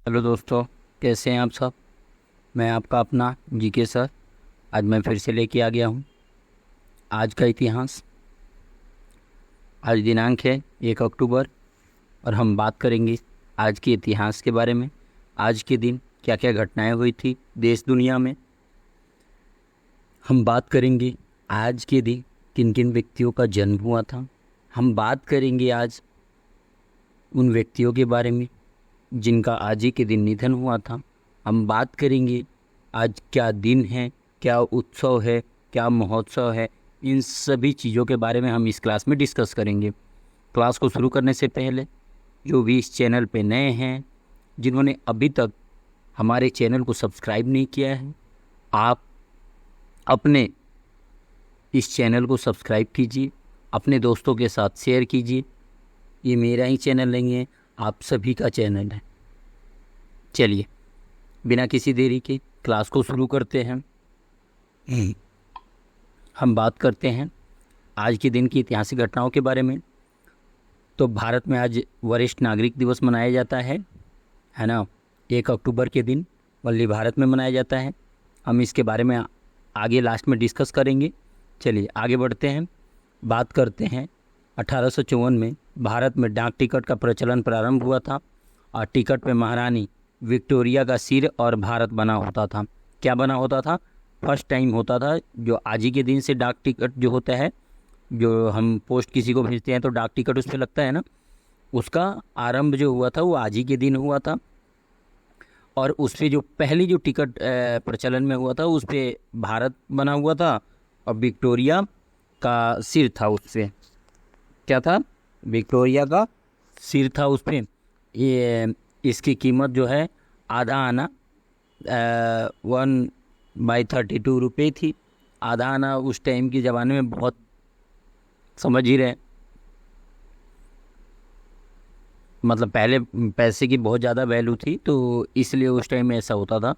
Hello दोस्तों, कैसे हैं आप सब। मैं आपका अपना जीके सर। आज मैं फिर से लेके आ गया हूँ आज का इतिहास। आज दिनांक है 1 अक्टूबर और हम बात करेंगे आज के इतिहास के बारे में। आज के दिन क्या क्या घटनाएं हुई थी देश दुनिया में। हम बात करेंगे आज के दिन किन किन व्यक्तियों का जन्म हुआ था। हम बात करेंगे आज उन व्यक्तियों के बारे में जिनका आज ही के दिन निधन हुआ था। हम बात करेंगे आज क्या दिन है, क्या उत्सव है, क्या महोत्सव है। इन सभी चीज़ों के बारे में हम इस क्लास में डिस्कस करेंगे। क्लास को शुरू करने से पहले जो भी इस चैनल पे नए हैं, जिन्होंने अभी तक हमारे चैनल को सब्सक्राइब नहीं किया है, आप अपने इस चैनल को सब्सक्राइब कीजिए, अपने दोस्तों के साथ शेयर कीजिए। ये मेरा ही चैनल नहीं है, आप सभी का चैनल है। चलिए बिना किसी देरी के क्लास को शुरू करते हैं। हम बात करते हैं आज के दिन की ऐतिहासिक घटनाओं के बारे में। तो भारत में आज वरिष्ठ नागरिक दिवस मनाया जाता है ना। 1 अक्टूबर के दिन वल्ली भारत में मनाया जाता है। हम इसके बारे में आगे लास्ट में डिस्कस करेंगे। चलिए आगे बढ़ते हैं। बात करते हैं 1854 में भारत में डाक टिकट का प्रचलन प्रारंभ हुआ था और टिकट पे महारानी विक्टोरिया का सिर और भारत बना होता था। क्या बना होता था? फर्स्ट टाइम होता था। जो आज ही के दिन से डाक टिकट जो होता है, जो हम पोस्ट किसी को भेजते हैं तो डाक टिकट उस पर लगता है ना, उसका आरंभ जो हुआ था वो आज ही के दिन हुआ था। और उस पर जो पहली जो टिकट प्रचलन में हुआ था उस पर भारत बना हुआ था और विक्टोरिया का सिर था उस पर। क्या था? विक्टोरिया का सिर था उस पर। ये इसकी कीमत जो है आधा आना 1/32 रुपये थी। आधा आना उस टाइम के ज़माने में बहुत, समझ ही रहे, मतलब पहले पैसे की बहुत ज़्यादा वैल्यू थी, तो इसलिए उस टाइम में ऐसा होता था।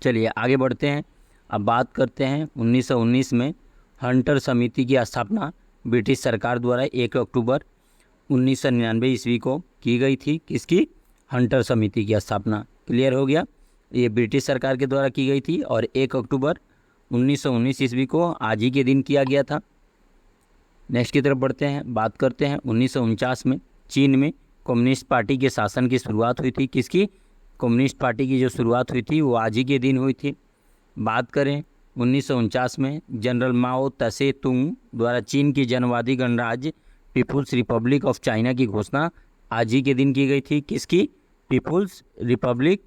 चलिए आगे बढ़ते हैं। अब बात करते हैं 1919 में हंटर समिति की स्थापना ब्रिटिश सरकार द्वारा 1 अक्टूबर 1999 ईस्वी को की गई थी। किसकी? हंटर समिति की स्थापना। क्लियर हो गया? ये ब्रिटिश सरकार के द्वारा की गई थी और 1 अक्टूबर 1919 ईस्वी को आज ही के दिन किया गया था। नेक्स्ट की तरफ बढ़ते हैं। बात करते हैं 1949 में चीन में कम्युनिस्ट पार्टी के शासन की शुरुआत हुई थी। किसकी? कम्युनिस्ट पार्टी की जो शुरुआत हुई थी वो आज ही के दिन हुई थी। बात करें 1949 में जनरल माओ तसे तुंग द्वारा चीन की जनवादी गणराज्य पीपुल्स रिपब्लिक ऑफ चाइना की घोषणा आज ही के दिन की गई थी। किसकी? पीपुल्स रिपब्लिक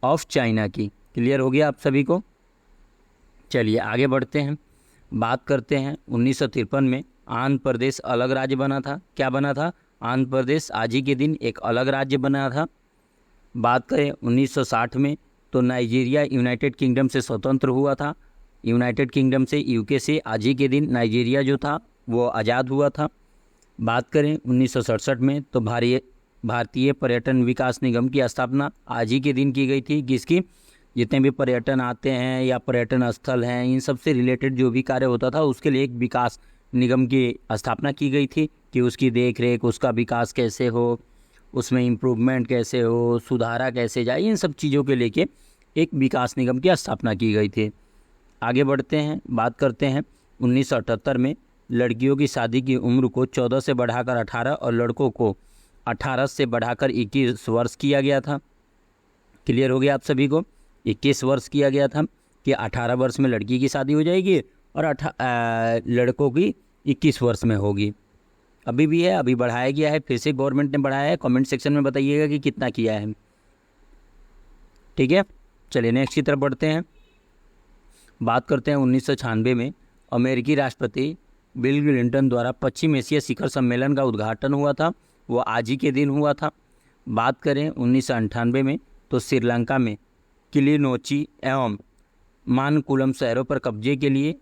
ऑफ चाइना की। क्लियर हो गया आप सभी को? चलिए आगे बढ़ते हैं। बात करते हैं 1953 में आंध्र प्रदेश अलग राज्य बना था। क्या बना था? आंध्र प्रदेश आज ही के दिन एक अलग राज्य बना था। बात करें 1960 में तो नाइजीरिया यूनाइटेड किंगडम से स्वतंत्र हुआ था। यूनाइटेड किंगडम से, यूके से आज ही के दिन नाइजीरिया जो था वो आज़ाद हुआ था। बात करें 1967 में तो भारतीय पर्यटन विकास निगम की स्थापना आज ही के दिन की गई थी। किसकी? जितने भी पर्यटन आते हैं या पर्यटन स्थल हैं, इन सब से रिलेटेड जो भी कार्य होता था उसके लिए एक विकास निगम की स्थापना की गई थी कि उसकी देख रेख, उसका विकास कैसे हो, उसमें इम्प्रूवमेंट कैसे हो, सुधारा कैसे जाए, इन सब चीज़ों के लेके एक विकास निगम की स्थापना की गई थी। आगे बढ़ते हैं। बात करते हैं 1978 में लड़कियों की शादी की उम्र को 14 से बढ़ाकर 18 और लड़कों को 18 से बढ़ाकर 21 वर्ष किया गया था। क्लियर हो गया आप सभी को? 21 वर्ष किया गया था कि 18 वर्ष में लड़की की शादी हो जाएगी और लड़कों की 21 वर्ष में होगी। अभी भी है, अभी बढ़ाया गया है, फिर से गवर्नमेंट ने बढ़ाया है। कमेंट सेक्शन में बताइएगा कि कितना किया है। ठीक है, चलिए नेक्स्ट की तरफ बढ़ते हैं। बात करते हैं 1996 में अमेरिकी राष्ट्रपति बिल क्लिंटन द्वारा पश्चिम एशिया शिखर सम्मेलन का उद्घाटन हुआ था। वो आज ही के दिन हुआ था। बात करें 1998 में तो श्रीलंका में किलिनोची एवं मानकुलम शहरों पर कब्जे के लिए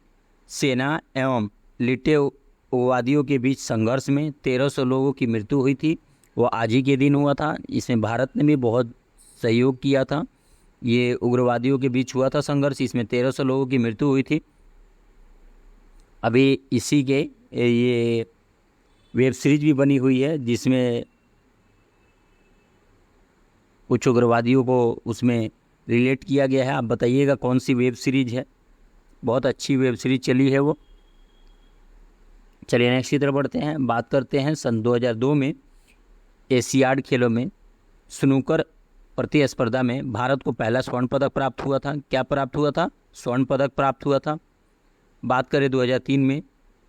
सेना एवं लिटेवादियों के बीच संघर्ष में 1300 लोगों की मृत्यु हुई थी। वो आज ही के दिन हुआ था। इसमें भारत ने भी बहुत सहयोग किया था। ये उग्रवादियों के बीच हुआ था संघर्ष, इसमें 1300 लोगों की मृत्यु हुई थी। अभी इसी के ये वेब सीरीज भी बनी हुई है जिसमें कुछ उग्रवादियों को उसमें रिलेट किया गया है। आप बताइएगा कौन सी वेब सीरीज है, बहुत अच्छी वेब सीरीज चली है वो। चलिए नेक्स्ट की तरफ बढ़ते हैं। बात करते हैं सन 2002 में एशियाड खेलों में स्नूकर प्रतिस्पर्धा में भारत को पहला स्वर्ण पदक प्राप्त हुआ था। क्या प्राप्त हुआ था? स्वर्ण पदक प्राप्त हुआ था। बात करें 2003 में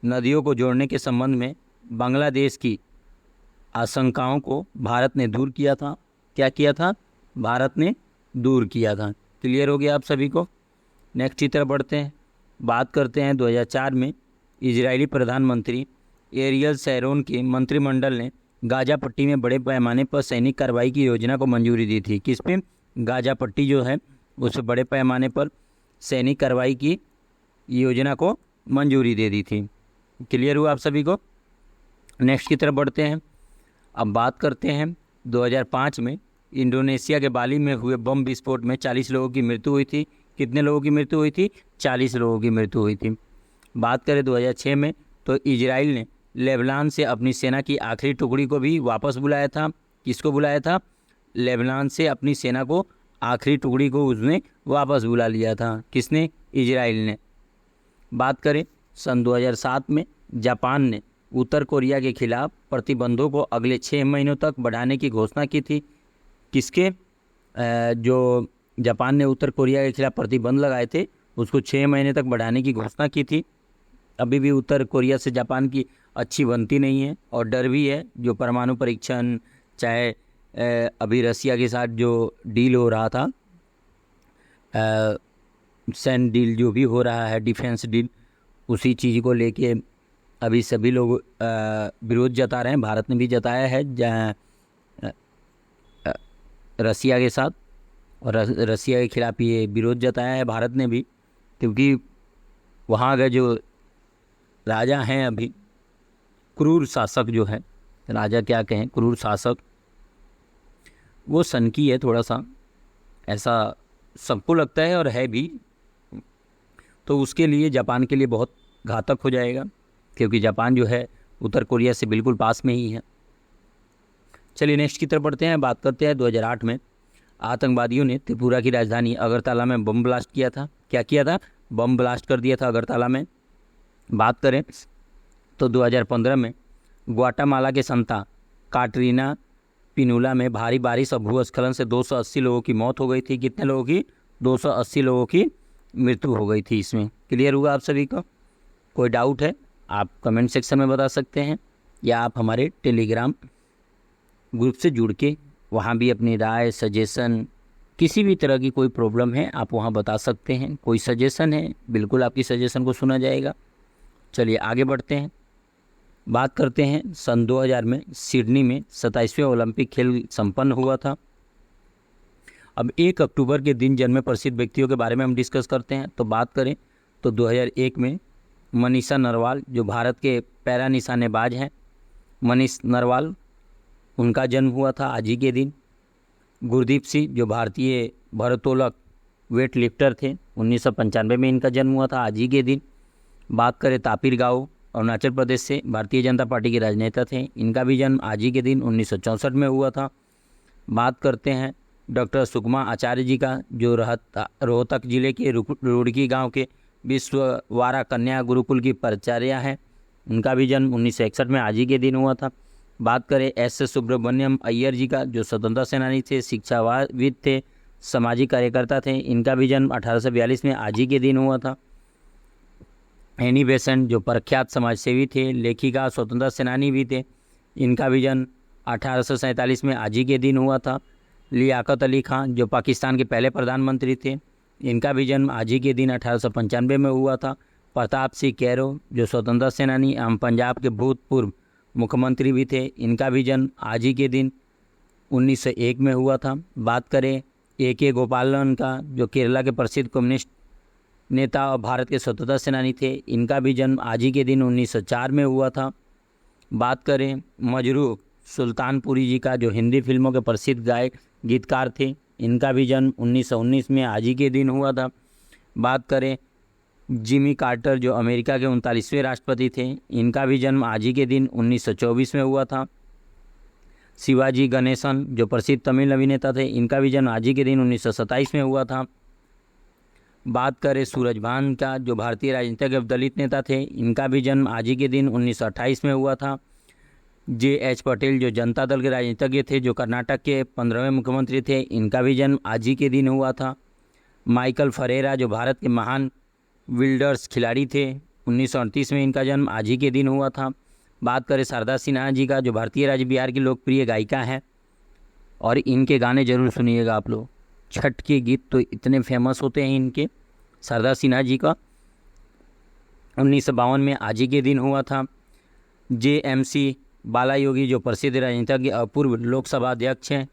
नदियों को जोड़ने के संबंध में बांग्लादेश की आशंकाओं को भारत ने दूर किया था। क्या किया था? भारत ने दूर किया था। क्लियर हो गया आप सभी को। नेक्स्ट की तरफ बढ़ते हैं। बात करते हैं 2004 में इजरायली प्रधानमंत्री एरियल शैरोन के मंत्रिमंडल ने गाजा पट्टी में बड़े पैमाने पर सैनिक कार्रवाई की योजना को मंजूरी दी थी। किस पे? गाजा पट्टी जो है उस बड़े पैमाने पर सैनिक कार्रवाई की योजना को मंजूरी दे दी थी। क्लियर हुआ आप सभी को। नेक्स्ट की तरफ बढ़ते हैं। अब बात करते हैं 2005 में इंडोनेशिया के बाली में हुए बम विस्फोट में 40 लोगों की मृत्यु हुई थी। कितने लोगों की मृत्यु हुई थी? 40 लोगों की मृत्यु हुई थी। बात करें 2006 में तो इजराइल ने लेबनान से अपनी सेना की आखिरी टुकड़ी को भी वापस बुलाया था। किसको बुलाया था? लेबनान से अपनी सेना को आखिरी टुकड़ी को उसने वापस बुला लिया था। किसने? इजराइल ने। बात करें सन 2007 में जापान ने उत्तर कोरिया के खिलाफ प्रतिबंधों को अगले 6 महीनों तक बढ़ाने की घोषणा की थी। किसके? जो जापान ने उत्तर कोरिया के खिलाफ प्रतिबंध लगाए थे उसको 6 महीने तक बढ़ाने की घोषणा की थी। अभी भी उत्तर कोरिया से जापान की अच्छी बनती नहीं है और डर भी है। जो परमाणु परीक्षण, चाहे अभी रसिया के साथ जो डील हो रहा था, सैन्य डील जो भी हो रहा है, डिफेंस डील, उसी चीज़ को लेके अभी सभी लोग विरोध जता रहे हैं। भारत ने भी जताया है रसिया के साथ, और रसिया के खिलाफ ये विरोध जताया है भारत ने भी, क्योंकि वहाँ का जो राजा हैं अभी, क्रूर शासक जो है, राजा क्या कहें, क्रूर शासक, वो सनकी है थोड़ा सा, ऐसा सबको लगता है और है भी। तो उसके लिए जापान के लिए बहुत घातक हो जाएगा, क्योंकि जापान जो है उत्तर कोरिया से बिल्कुल पास में ही है। चलिए नेक्स्ट की तरफ बढ़ते हैं। बात करते हैं 2008 में आतंकवादियों ने त्रिपुरा की राजधानी अगरतला में बम ब्लास्ट किया था। क्या किया था? बम ब्लास्ट कर दिया था अगरतला में। बात करें तो 2015 में ग्वाटामाला के संता काटरीना पिनुला में भारी बारिश और भूस्खलन से 280 लोगों की मौत हो गई थी। कितने लोगों की? 280 लोगों की मृत्यु हो गई थी इसमें। क्लियर हुआ आप सभी को? कोई डाउट है आप कमेंट सेक्शन में बता सकते हैं, या आप हमारे टेलीग्राम ग्रुप से जुड़ के वहाँ भी अपनी राय, सजेशन, किसी भी तरह की कोई प्रॉब्लम है आप वहाँ बता सकते हैं। कोई सजेशन है, बिल्कुल आपकी सजेशन को सुना जाएगा। चलिए आगे बढ़ते हैं। बात करते हैं सन 2000 में सिडनी में 27वें ओलंपिक खेल संपन्न हुआ था। अब 1 अक्टूबर के दिन जन्मे प्रसिद्ध व्यक्तियों के बारे में हम डिस्कस करते हैं। तो बात करें तो 2001 में मनीषा नरवाल, जो भारत के पैरा निशानेबाज हैं, मनीष नरवाल, उनका जन्म हुआ था आज ही के दिन। गुरदीप सिंह, जो भारतीय भारोत्तोलक वेट लिफ्टर थे, 1995 में इनका जन्म हुआ था आज ही के दिन। बात करें तापिर गाओ, अरुणाचल प्रदेश से भारतीय जनता पार्टी के राजनेता थे, इनका भी जन्म आज ही के दिन 1964 में हुआ था। बात करते हैं डॉक्टर सुकमा आचार्य जी का, जो रोहतक जिले के रुड़की गांव के विश्ववारा कन्या गुरुकुल की प्राचार्या हैं, उनका भी जन्म 1961 में आज ही के दिन हुआ था। बात करें एस सुब्रमण्यम अय्यर जी का, जो स्वतंत्रता सेनानी थे, शिक्षाविद थे, सामाजिक कार्यकर्ता थे, इनका भी जन्म 1842 में आज ही के दिन हुआ था। एनी बेसेंट, जो प्रख्यात समाजसेवी थे, लेखिका, स्वतंत्रता सेनानी भी थे, इनका भी जन्म 1847 में आज ही के दिन हुआ था। लियाकत अली खान, जो पाकिस्तान के पहले प्रधानमंत्री थे, इनका भी जन्म आज ही के दिन 1895 में हुआ था। प्रताप सिंह कैरो, जो स्वतंत्रता सेनानी एवं पंजाब के भूतपूर्व मुख्यमंत्री भी थे, इनका भी जन्म आज ही के दिन 1901 में हुआ था। बात करें AK गोपालन का, जो केरला के प्रसिद्ध कम्युनिस्ट नेता और भारत के स्वतंत्रता सेनानी थे, इनका भी जन्म आज ही के दिन 1904 में हुआ था। बात करें मजरूह सुल्तानपुरी जी का, जो हिंदी फिल्मों के प्रसिद्ध गायक गीतकार थे, इनका भी जन्म 1919 में आज ही के दिन हुआ था। बात करें जिमी कार्टर, जो अमेरिका के 39वें राष्ट्रपति थे, इनका भी जन्म आज ही के दिन 1924 में हुआ था। शिवाजी गणेशन जो प्रसिद्ध तमिल अभिनेता थे, इनका भी जन्म आज ही के दिन 1927 में हुआ था। बात करें सूरजभान का, जो भारतीय राजनीतिक दलित नेता थे, इनका भी जन्म आज ही के दिन 1928 में हुआ था। J.H. पटेल जो जनता दल के राजनीतिज्ञ थे, जो कर्नाटक के 15वें मुख्यमंत्री थे, इनका भी जन्म आज ही के दिन हुआ था। माइकल फरेरा जो भारत के महान विल्डर्स खिलाड़ी थे, 1938 में इनका जन्म आज ही के दिन हुआ था। बात करें शारदा सिन्हा जी का, जो भारतीय राज्य बिहार की लोकप्रिय गायिका हैं और इनके गाने जरूर सुनिएगा आप लोग। छठ के गीत तो इतने फेमस होते हैं इनके। शारदा सिन्हा जी का 1952 में आज ही के दिन हुआ था। JMC बालायोगी जो प्रसिद्ध राजनीतिज्ञ और पूर्व लोकसभा अध्यक्ष हैं,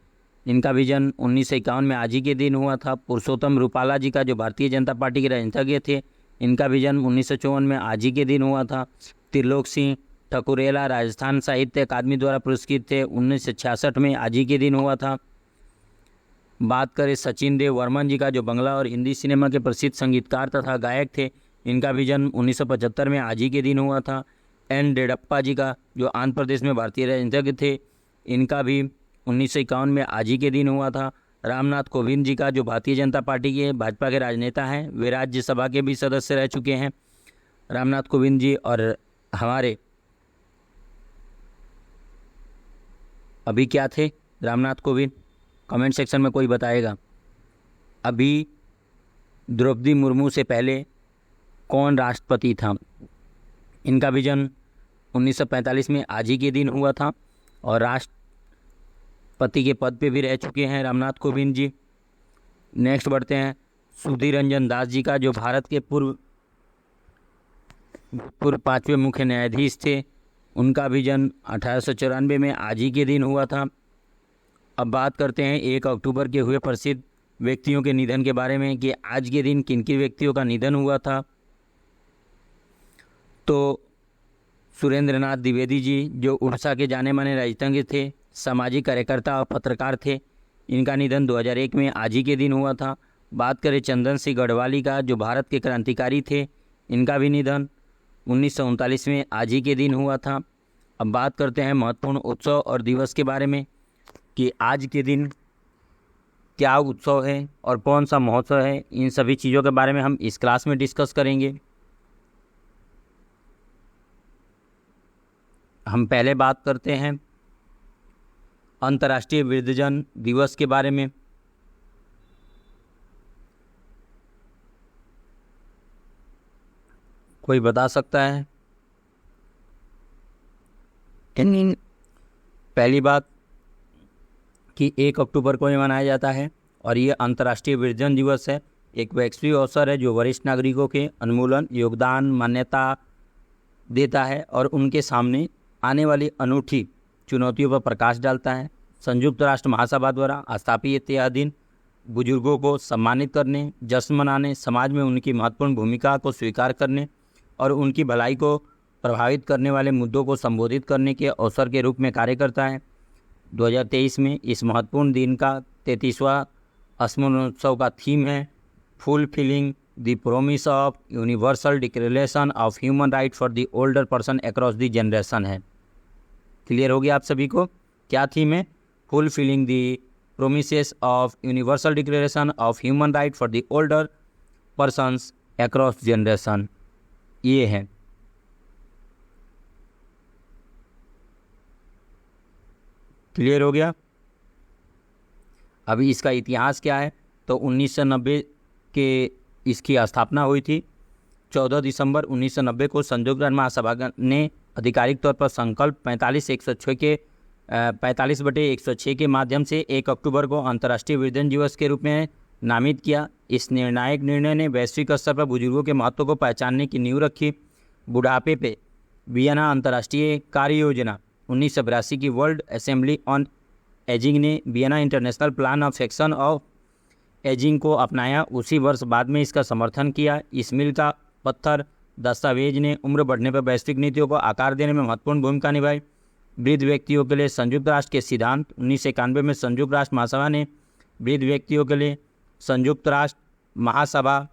इनका भी जन्म 1951 में आज ही के दिन हुआ था। पुरुषोत्तम रूपाला जी का, जो भारतीय जनता पार्टी के राजनीतिज्ञ थे, इनका भी जन्म 1954 में आज ही के दिन हुआ था। त्रिलोक सिंह ठकुरेला राजस्थान साहित्य अकादमी द्वारा पुरस्कृत थे, 1966 में आज ही के दिन हुआ था। बात करें सचिन देव वर्मन जी का, जो बंगला और हिंदी सिनेमा के प्रसिद्ध संगीतकार तथा गायक थे, इनका भी जन्म 1975 में आज ही के दिन हुआ था। N. येडियुरप्पा जी का, जो आंध्र प्रदेश में भारतीय राजनीतिज्ञ थे, इनका भी 1951 में आज ही के दिन हुआ था। रामनाथ कोविंद जी का, जो भारतीय जनता पार्टी के भाजपा के राजनेता हैं, वे राज्यसभा के भी सदस्य रह चुके हैं। रामनाथ कोविंद जी और हमारे अभी क्या थे रामनाथ कोविंद, कमेंट सेक्शन में कोई बताएगा। अभी द्रौपदी मुर्मू से पहले कौन राष्ट्रपति था? इनका भी जन्म 1945 में आज ही के दिन हुआ था और राष्ट्रपति के पद पे भी रह चुके हैं रामनाथ कोविंद जी। नेक्स्ट बढ़ते हैं सुधीर रंजन दास जी का, जो भारत के पूर्व 5वें मुख्य न्यायाधीश थे, उनका भी जन्म 1894 में आज ही के दिन हुआ था। अब बात करते हैं 1 अक्टूबर के हुए प्रसिद्ध व्यक्तियों के निधन के बारे में कि आज के दिन किन किन व्यक्तियों का निधन हुआ था। तो सुरेंद्र नाथ द्विवेदी जी, जो उड़ीसा के जाने माने राजनीतिज्ञ थे, सामाजिक कार्यकर्ता और पत्रकार थे, इनका निधन 2001 में आज ही के दिन हुआ था। बात करें चंदन सिंह गढ़वाली का, जो भारत के क्रांतिकारी थे, इनका भी निधन 1939 में आज ही के दिन हुआ था। अब बात करते हैं महत्वपूर्ण उत्सव और दिवस के बारे में कि आज के दिन क्या उत्सव है और कौन सा महोत्सव है। इन सभी चीज़ों के बारे में हम इस क्लास में डिस्कस करेंगे। हम पहले बात करते हैं अंतर्राष्ट्रीय वृद्धजन दिवस के बारे में। कोई बता सकता है? पहली बात कि 1 अक्टूबर को ये मनाया जाता है और ये अंतर्राष्ट्रीय वृद्धजन दिवस है। एक वैश्विक अवसर है जो वरिष्ठ नागरिकों के उन्मूलन, योगदान, मान्यता देता है और उनके सामने आने वाली अनूठी चुनौतियों पर प्रकाश डालता है। संयुक्त राष्ट्र महासभा द्वारा स्थापित यह दिन बुजुर्गों को सम्मानित करने, जश्न मनाने, समाज में उनकी महत्वपूर्ण भूमिका को स्वीकार करने और उनकी भलाई को प्रभावित करने वाले मुद्दों को संबोधित करने के अवसर के रूप में कार्य करता है। 2023 में इस महत्वपूर्ण दिन का 33वां स्मरणोत्सव का थीम है fulfilling the promise of universal declaration of human right for the older person across the generation है। क्लियर हो गया आप सभी को? क्या थीम है? Fulfilling the promises of universal declaration of human right for the older persons across generation, ये है। क्लियर हो गया? अभी इसका इतिहास क्या है? तो 1990 के इसकी स्थापना हुई थी। 14 दिसंबर 1990 को संयुक्त राष्ट्र महासभा ने आधिकारिक तौर पर संकल्प 45/106 के माध्यम से 1 अक्टूबर को अंतर्राष्ट्रीय वृद्धजन दिवस के रूप में नामित किया। इस निर्णायक निर्णय ने वैश्विक स्तर पर बुजुर्गों के महत्व को पहचानने की नींव रखी। बुढ़ापे पे वियना अंतर्राष्ट्रीय कार्य योजना 1982 की वर्ल्ड असेंबली ऑन एजिंग ने Vienna international plan of action of ageing को अपनाया। उसी वर्ष बाद में इसका समर्थन किया। इस मील का पत्थर दस्तावेज ने उम्र बढ़ने पर वैश्विक नीतियों को आकार देने में महत्वपूर्ण भूमिका निभाई। वृद्ध व्यक्तियों के लिए संयुक्त राष्ट्र के सिद्धांत 1991 में संयुक्त राष्ट्र महासभा ने वृद्ध व्यक्तियों के लिए संयुक्त राष्ट्र महासभा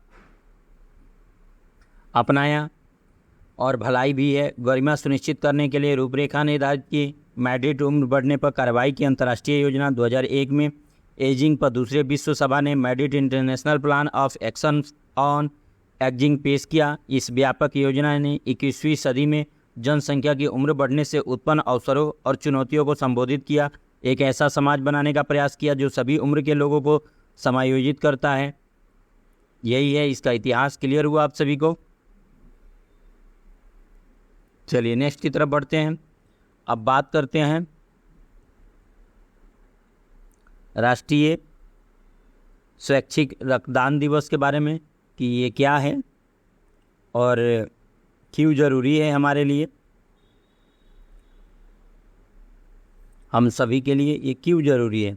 अपनाया और भलाई भी है। गरिमा सुनिश्चित करने के लिए रूपरेखा निर्धारित की। मैड्रिड उम्र बढ़ने पर कार्रवाई की अंतर्राष्ट्रीय योजना। 2001 में एजिंग पर दूसरे विश्व सभा ने Madrid international plan of action on ageing पेश किया। इस व्यापक योजना ने 21वीं सदी में जनसंख्या की उम्र बढ़ने से उत्पन्न अवसरों और चुनौतियों को संबोधित किया। एक ऐसा समाज बनाने का प्रयास किया जो सभी उम्र के लोगों को समायोजित करता है। यही है इसका इतिहास। क्लियर हुआ आप सभी को? चलिए नेक्स्ट की तरफ बढ़ते हैं। अब बात करते हैं राष्ट्रीय स्वैच्छिक रक्तदान दिवस के बारे में कि ये क्या है और क्यों ज़रूरी है हमारे लिए, हम सभी के लिए ये क्यों ज़रूरी है।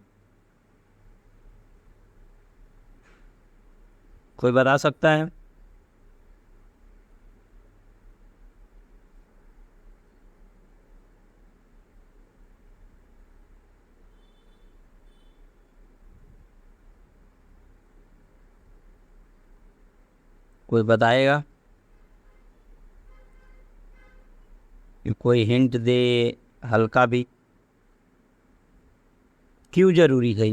कोई बता सकता है? कोई बताएगा? कोई हिंट दे हल्का भी, क्यों जरूरी है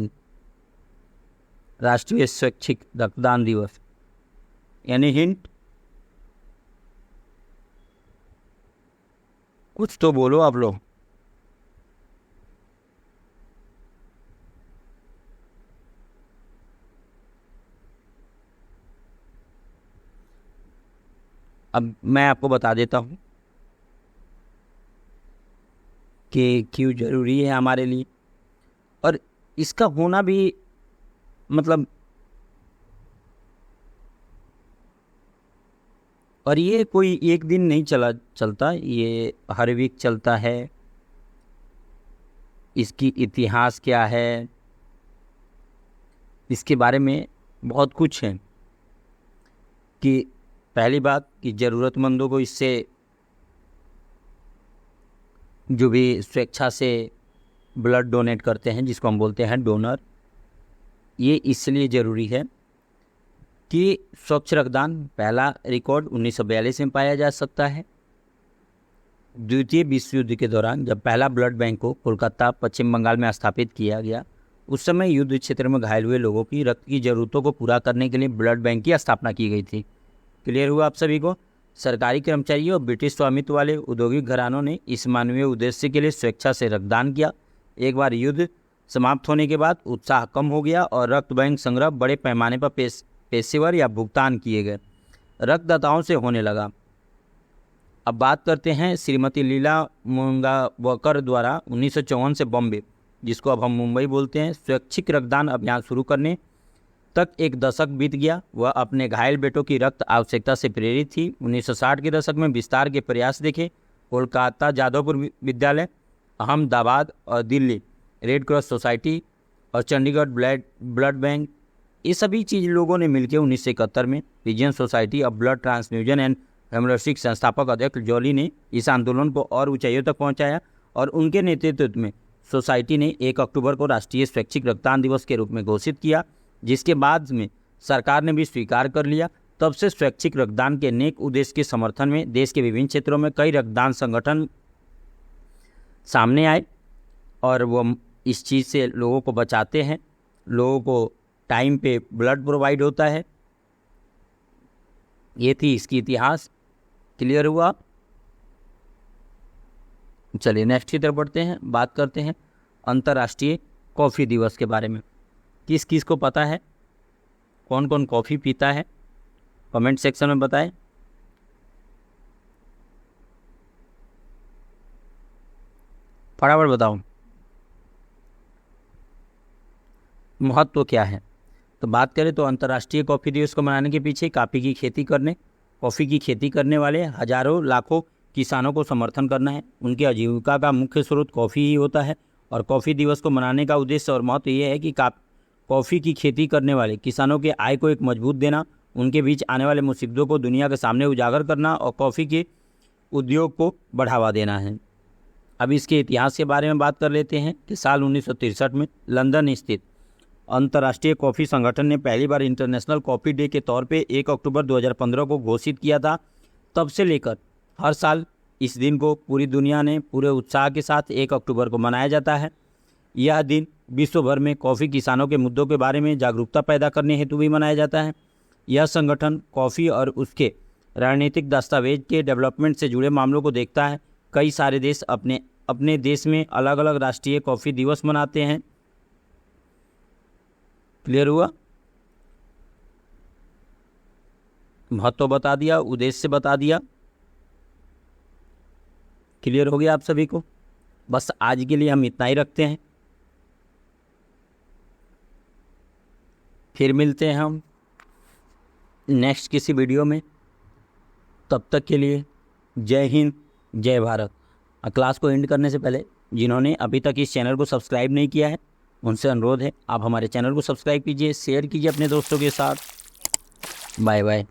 राष्ट्रीय स्वैच्छिक रक्तदान दिवस? यानी हिंट कुछ तो बोलो आप लोग। अब मैं आपको बता देता हूँ कि क्यों ज़रूरी है हमारे लिए, और इसका होना भी मतलब, और ये कोई एक दिन नहीं चलता, ये हर वीक चलता है। इसकी इतिहास क्या है, इसके बारे में बहुत कुछ है। कि पहली बात कि ज़रूरतमंदों को इससे जो भी स्वेच्छा से ब्लड डोनेट करते हैं, जिसको हम बोलते हैं डोनर, ये इसलिए ज़रूरी है कि स्वच्छ रक्तदान पहला रिकॉर्ड 1942 में पाया जा सकता है। द्वितीय विश्व युद्ध के दौरान जब पहला ब्लड बैंक को कोलकाता पश्चिम बंगाल में स्थापित किया गया, उस समय युद्ध क्षेत्र में घायल हुए लोगों की रक्त की ज़रूरतों को पूरा करने के लिए ब्लड बैंक की स्थापना की गई थी। क्लियर हुआ आप सभी को? सरकारी कर्मचारियों और ब्रिटिश स्वामित्व वाले औद्योगिक घरानों ने इस मानवीय उद्देश्य के लिए स्वेच्छा से रक्तदान किया। एक बार युद्ध समाप्त होने के बाद उत्साह कम हो गया और रक्त बैंक संग्रह बड़े पैमाने पर पेशेवर या भुगतान किए गए रक्तदाताओं से होने लगा। अब बात करते हैं श्रीमती लीला मुंगावकर द्वारा 1954 से बॉम्बे, जिसको अब हम मुंबई बोलते हैं, स्वैच्छिक रक्तदान अभियान शुरू करने तक एक दशक बीत गया। वह अपने घायल बेटों की रक्त आवश्यकता से प्रेरित थी। 1960 के दशक में विस्तार के प्रयास देखे। कोलकाता जादवपुर विद्यालय, अहमदाबाद और दिल्ली रेड क्रॉस सोसाइटी और चंडीगढ़ ब्लड बैंक, ये सभी चीज़ लोगों ने मिलकर 1971 में region society of blood transfusion and हेमोरेसिस संस्थापक अध्यक्ष जॉली ने इस आंदोलन को और ऊंचाइयों तक पहुंचाया और उनके नेतृत्व में सोसाइटी ने 1 अक्टूबर को राष्ट्रीय स्वैच्छिक रक्तदान दिवस के रूप में घोषित किया, जिसके बाद में सरकार ने भी स्वीकार कर लिया। तब से स्वैच्छिक रक्तदान के नेक उद्देश्य के समर्थन में देश के विभिन्न क्षेत्रों में कई रक्तदान संगठन सामने आए और वो इस चीज़ से लोगों को बचाते हैं, लोगों को टाइम पे ब्लड प्रोवाइड होता है। ये थी इसकी इतिहास। क्लियर हुआ? चलिए नेक्स्ट की तरफ बढ़ते हैं। बात करते हैं अंतर्राष्ट्रीय कॉफ़ी दिवस के बारे में। किस किस को पता है, कौन कौन कॉफ़ी पीता है, कमेंट सेक्शन में बताएं। फटाफट बताओ महत्व क्या है। तो बात करें तो अंतर्राष्ट्रीय कॉफ़ी दिवस को मनाने के पीछे कॉफ़ी की खेती करने वाले हजारों लाखों किसानों को समर्थन करना है। उनकी आजीविका का मुख्य स्रोत कॉफ़ी ही होता है और कॉफ़ी दिवस को मनाने का उद्देश्य और महत्व ये है कि कॉफ़ी की खेती करने वाले किसानों के आय को एक मजबूत देना, उनके बीच आने वाले मुसीबतों को दुनिया के सामने उजागर करना और कॉफ़ी के उद्योग को बढ़ावा देना है। अब इसके इतिहास के बारे में बात कर लेते हैं कि साल 1963 में लंदन स्थित अंतर्राष्ट्रीय कॉफ़ी संगठन ने पहली बार इंटरनेशनल कॉफ़ी डे के तौर पे 1 अक्टूबर 2015 को घोषित किया था। तब से लेकर हर साल इस दिन को पूरी दुनिया ने पूरे उत्साह के साथ 1 अक्टूबर को मनाया जाता है। यह दिन विश्व भर में कॉफ़ी किसानों के मुद्दों के बारे में जागरूकता पैदा करने हेतु भी मनाया जाता है। यह संगठन कॉफ़ी और उसके रणनीतिक दस्तावेज के डेवलपमेंट से जुड़े मामलों को देखता है। कई सारे देश अपने देश में अलग अलग राष्ट्रीय कॉफ़ी दिवस मनाते हैं। क्लियर हुआ? महत्व बता दिया, उद्देश्य बता दिया। क्लियर हो गया आप सभी को? बस आज के लिए हम इतना ही रखते हैं, फिर मिलते हैं हम नेक्स्ट किसी वीडियो में। तब तक के लिए जय हिंद, जय भारत। क्लास को एंड करने से पहले जिन्होंने अभी तक इस चैनल को सब्सक्राइब नहीं किया है उनसे अनुरोध है आप हमारे चैनल को सब्सक्राइब कीजिए, शेयर कीजिए अपने दोस्तों के साथ। Bye bye.